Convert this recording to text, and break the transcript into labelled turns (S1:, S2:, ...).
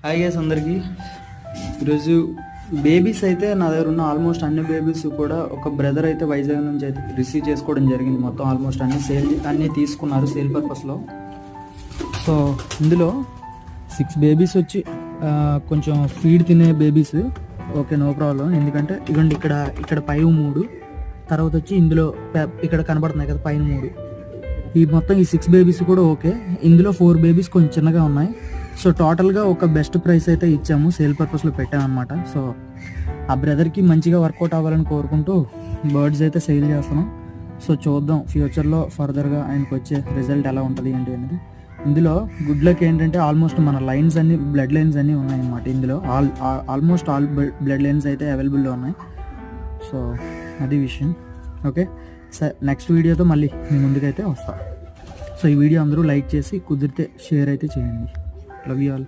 S1: Hi guys అందరికీ. ఈరోజు babies అయితే నా దగ్గర ఉన్న ఆల్మోస్ట్ అన్ని బేబీస్ కూడా ఒక బ్రదర్ అయితే వైజాగ్ నుంచి అయితే రిసీవ్ చేసుకోవడం జరిగింది. మొత్తం ఆల్మోస్ట్ అన్నీ తీసుకున్నారు సేల్ పర్పస్లో. సో ఇందులో 6 బేబీస్ వచ్చి కొంచెం ఫీడ్ తినే బేబీస్. Okay, no problem. ఎందుకంటే ఇవ్వండి, ఇక్కడ పై 3, తర్వాత వచ్చి ఇందులో ఇక్కడ కనబడుతున్నాయి కదా పైన 3. ఈ మొత్తం ఈ 6 బేబీస్ కూడా ఓకే. ఇందులో 4 బేబీస్ కొంచెం చిన్నగా ఉన్నాయి. సో టోటల్గా ఒక బెస్ట్ ప్రైస్ అయితే ఇచ్చాము, సేల్ పర్పస్లో పెట్టామన్నమాట. సో ఆ బ్రదర్కి మంచిగా వర్కౌట్ అవ్వాలని కోరుకుంటూ బర్డ్స్ అయితే సేల్ చేస్తున్నాం. సో చూద్దాం ఫ్యూచర్లో ఫర్దర్గా ఆయనకు వచ్చే రిజల్ట్ ఎలా ఉంటుంది ఏంటి అనేది. ఇందులో గుడ్ లక్ ఏంటంటే ఆల్మోస్ట్ మన లైన్స్ అన్ని బ్లడ్ లైన్స్ అన్నీ ఉన్నాయన్నమాట. ఇందులో ఆల్మోస్ట్ ఆల్ బ్లడ్ లైన్స్ అయితే అవైలబుల్లో ఉన్నాయి. సో అది విషయం. ఓకే సార్, నెక్స్ట్ వీడియోతో మళ్ళీ మీ ముందుకైతే వస్తా. సో ఈ వీడియో అందరూ లైక్ చేసి కుదిరితే షేర్ అయితే చేయండి. Love you all.